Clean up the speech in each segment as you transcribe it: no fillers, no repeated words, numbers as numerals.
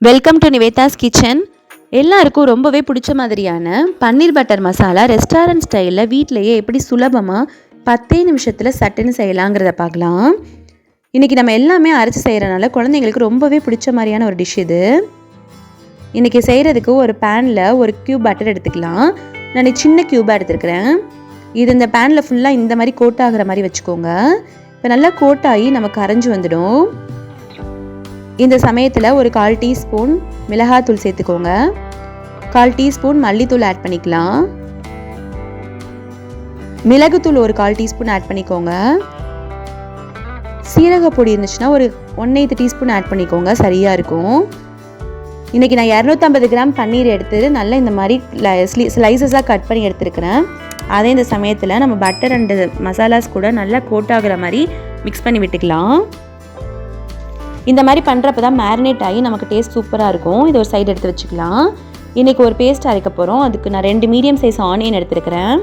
Welcome to Nivetha's kitchen. எல்லாருக்கும் ரொம்பவே பிடிச்ச மாதிரியான பன்னீர் பட்டர் மசாலா ரெஸ்டாரண்ட் ஸ்டைலில் வீட்டிலையே எப்படி சுலபமாக 10 நிமிஷத்தில் சட்டுன்னு செய்யலாங்கிறத பார்க்கலாம். இன்றைக்கி நம்ம எல்லாமே அரைச்சி செய்கிறனால குழந்தைங்களுக்கு ரொம்பவே பிடிச்ச மாதிரியான ஒரு டிஷ் இது. இன்றைக்கி செய்கிறதுக்கு ஒரு பேனில் ஒரு க்யூப் பட்டர் எடுத்துக்கலாம். நான் சின்ன க்யூபாக எடுத்துருக்கிறேன். இது இந்த பேனில் ஃபுல்லாக இந்த மாதிரி கோட் ஆகிற மாதிரி வச்சுக்கோங்க. இப்போ நல்லா கோட் ஆகி நமக்கு கரைஞ்சி வந்துடும். இந்த சமயத்தில் ஒரு 1/4 டீஸ்பூன் மிளகாத்தூள் சேர்த்துக்கோங்க. 1/4 டீஸ்பூன் மல்லித்தூள் ஆட் பண்ணிக்கலாம். மிளகுத்தூள் ஒரு 1/4 டீஸ்பூன் ஆட் பண்ணிக்கோங்க. சீரக பொடி இருந்துச்சுன்னா ஒரு 1/8 டீஸ்பூன் ஆட் பண்ணிக்கோங்க, சரியாக இருக்கும். இன்றைக்கி நான் 250 கிராம் பன்னீர் எடுத்து நல்லா இந்த மாதிரி ஸ்லைசஸாக கட் பண்ணி எடுத்துருக்கிறேன். அதே இந்த சமயத்தில் நம்ம பட்டர் அண்ட் மசாலாஸ் கூட நல்லா கோட் ஆகிற மாதிரி மிக்ஸ் பண்ணி விட்டுக்கலாம். இந்த மாதிரி பண்ணுறப்ப தான் மேரினேட் ஆகி நமக்கு டேஸ்ட் சூப்பராக இருக்கும். இது ஒரு சைடு எடுத்து வச்சுக்கலாம். இன்றைக்கி ஒரு பேஸ்ட் அரைக்க போகிறோம். அதுக்கு நான் 2 மீடியம் சைஸ் ஆனியன் எடுத்துருக்கிறேன்.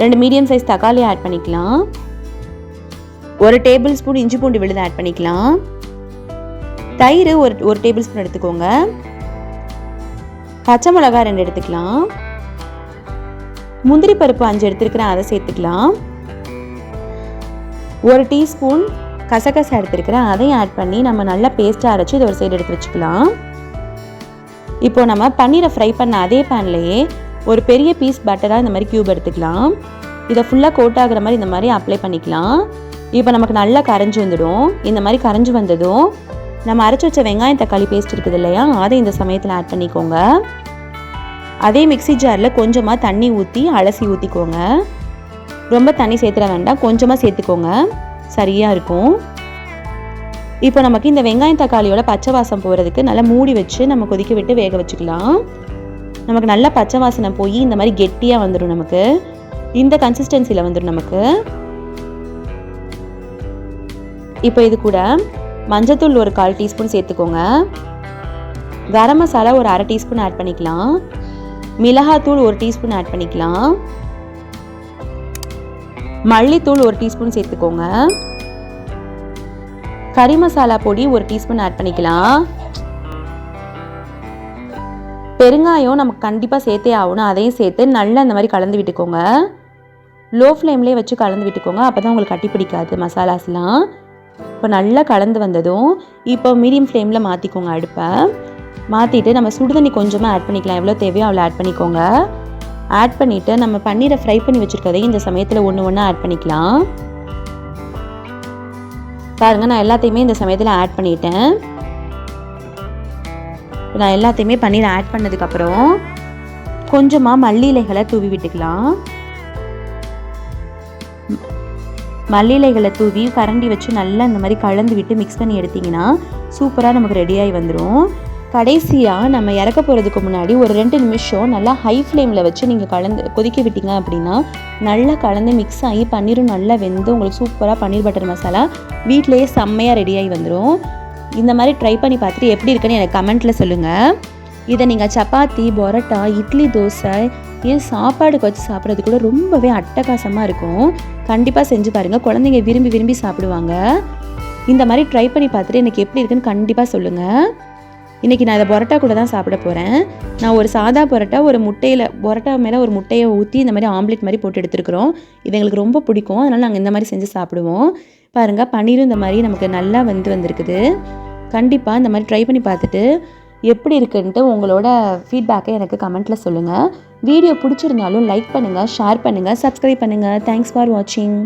2 மீடியம் சைஸ் தக்காளி ஆட் பண்ணிக்கலாம். 1 டேபிள் ஸ்பூன் இஞ்சி பூண்டு விழுது ஆட் பண்ணிக்கலாம். தயிர் ஒரு டேபிள் ஸ்பூன் எடுத்துக்கோங்க. பச்சை மிளகா 2 எடுத்துக்கலாம். முந்திரி பருப்பு 5 எடுத்துருக்கிறேன், அதை சேர்த்துக்கலாம். 1 டீஸ்பூன் கசகசா எடுத்துருக்கிறேன், அதையும் ஆட் பண்ணி நம்ம நல்லா பேஸ்ட்டாக அரைச்சி இதை ஒரு சைடு எடுத்து வச்சுக்கலாம். இப்போது நம்ம பன்னீரை ஃப்ரை பண்ண அதே பேன்லேயே ஒரு பெரிய பீஸ் பட்டராக இந்த மாதிரி க்யூப் எடுத்துக்கலாம். இதை ஃபுல்லாக கோட் ஆகிற மாதிரி இந்த மாதிரி அப்ளை பண்ணிக்கலாம். இப்போ நமக்கு நல்லா கரைஞ்சி வந்துடும். இந்த மாதிரி கரைஞ்சி வந்ததும் நம்ம அரைச்சி வச்ச வெங்காயம் தக்காளி பேஸ்ட் இருக்குது இல்லையா, அதை இந்த சமயத்தில் ஆட் பண்ணிக்கோங்க. அதே மிக்ஸி ஜாரில் கொஞ்சமாக தண்ணி ஊற்றி அலசி ஊற்றிக்கோங்க. ரொம்ப தண்ணி சேர்த்துட வேண்டாம், கொஞ்சமாக சேர்த்துக்கோங்க, சரியாக இருக்கும். இப்போ நமக்கு இந்த வெங்காயம் தக்காளியோட பச்சை வாசம் போகிறதுக்கு நல்லா மூடி வச்சு நம்ம கொதிக்க விட்டு வேக வச்சுக்கலாம். நமக்கு நல்லா பச்சை வாசனை போய் இந்த மாதிரி கெட்டியாக வந்துடும். நமக்கு இந்த கன்சிஸ்டன்சியில் வந்துடும் நமக்கு. இப்போ இது கூட மஞ்சத்தூள் ஒரு 1/4 டீஸ்பூன் சேர்த்துக்கோங்க. கரம் மசாலா ஒரு 1/2 டீஸ்பூன் ஆட் பண்ணிக்கலாம். மிளகாத்தூள் 1 டீஸ்பூன் ஆட் பண்ணிக்கலாம். மல்லித்தூள் 1 டீஸ்பூன் சேர்த்துக்கோங்க. கறி மசாலா பொடி 1 டீஸ்பூன் ஆட் பண்ணிக்கலாம். பெருங்காயம் நமக்கு கண்டிப்பாக சேர்த்தே ஆகணும், அதையும் சேர்த்து நல்லா இந்த மாதிரி கலந்து விட்டுக்கோங்க. லோ ஃப்ளேம்லேயே வச்சு கலந்து விட்டுக்கோங்க, அப்போ தான் உங்களுக்கு கட்டி பிடிக்காது மசாலாஸ்லாம். இப்போ நல்லா கலந்து வந்ததும் இப்போ மீடியம் ஃப்ளேமில் மாற்றிக்கோங்க. அடுப்பை மாற்றிட்டு நம்ம சுடுதண்ணி கொஞ்சமாக ஆட் பண்ணிக்கலாம். எவ்வளோ தேவையோ அவ்வளோ ஆட் பண்ணிக்கோங்க. ஆட் பண்ணிவிட்டு நம்ம பன்னீரை ஃப்ரை பண்ணி வச்சுருக்கதையும் இந்த சமயத்தில் ஒன்று ஆட் பண்ணிக்கலாம். பாருங்கள், நான் எல்லாத்தையுமே இந்த சமயத்தில் ஆட் பண்ணிட்டேன். நான் எல்லாத்தையுமே பன்னீர் ஆட் பண்ணதுக்கப்புறம் கொஞ்சமாக மல்லி இலைகளை தூவி விட்டுக்கலாம். மல்லி இலைகளை தூவி கரண்டி வச்சு நல்லா இந்த மாதிரி கலந்து விட்டு மிக்ஸ் பண்ணி எடுத்திங்கன்னா சூப்பராக நமக்கு ரெடியாகி வந்துடும். கடைசியாக நம்ம இறக்க போகிறதுக்கு முன்னாடி ஒரு 2 நிமிஷம் நல்லா ஹை ஃப்ளேமில் வச்சு நீங்கள் கொதிக்க விட்டீங்க அப்படின்னா நல்லா கலந்து மிக்ஸ் ஆகி பன்னீரும் நல்லா வெந்து உங்களுக்கு சூப்பராக பன்னீர் பட்டர் மசாலா வீட்டிலேயே செம்மையாக ரெடியாகி வந்துடும். இந்த மாதிரி ட்ரை பண்ணி பார்த்துட்டு எப்படி இருக்குன்னு எனக்கு கமெண்ட்டில் சொல்லுங்கள். இதை நீங்கள் சப்பாத்தி, பரோட்டா, இட்லி, தோசை, ஏன் சாப்பாடுக்கு வச்சு சாப்பிட்றது கூட ரொம்பவே அட்டகாசமாக இருக்கும். கண்டிப்பாக செஞ்சு பாருங்கள், குழந்தைங்க விரும்பி விரும்பி சாப்பிடுவாங்க. இந்த மாதிரி ட்ரை பண்ணி பார்த்துட்டு எனக்கு எப்படி இருக்குன்னு கண்டிப்பாக சொல்லுங்கள். இன்றைக்கி நான் இதை பரோட்டா கூட தான் சாப்பிட போகிறேன். நான் ஒரு சாதா பரோட்டா பரோட்டா மேலே ஒரு முட்டையை ஊற்றி இந்த மாதிரி ஆம்லேட் மாதிரி போட்டு எடுத்துருக்குறோம். இது எங்களுக்கு ரொம்ப பிடிக்கும், அதனால் நாங்கள் இந்த மாதிரி செஞ்சு சாப்பிடுவோம். பாருங்கள், பன்னீரும் இந்த மாதிரி நமக்கு நல்லா வந்திருக்குது. கண்டிப்பாக இந்த மாதிரி ட்ரை பண்ணி பார்த்துட்டு எப்படி இருக்குன்ட்டு உங்களோட ஃபீட்பேக்கை எனக்கு கமெண்ட்டில் சொல்லுங்கள். வீடியோ பிடிச்சிருந்தாலும் லைக் பண்ணுங்கள், ஷேர் பண்ணுங்கள், சப்ஸ்கிரைப் பண்ணுங்கள். தேங்க்ஸ் ஃபார் வாட்சிங்.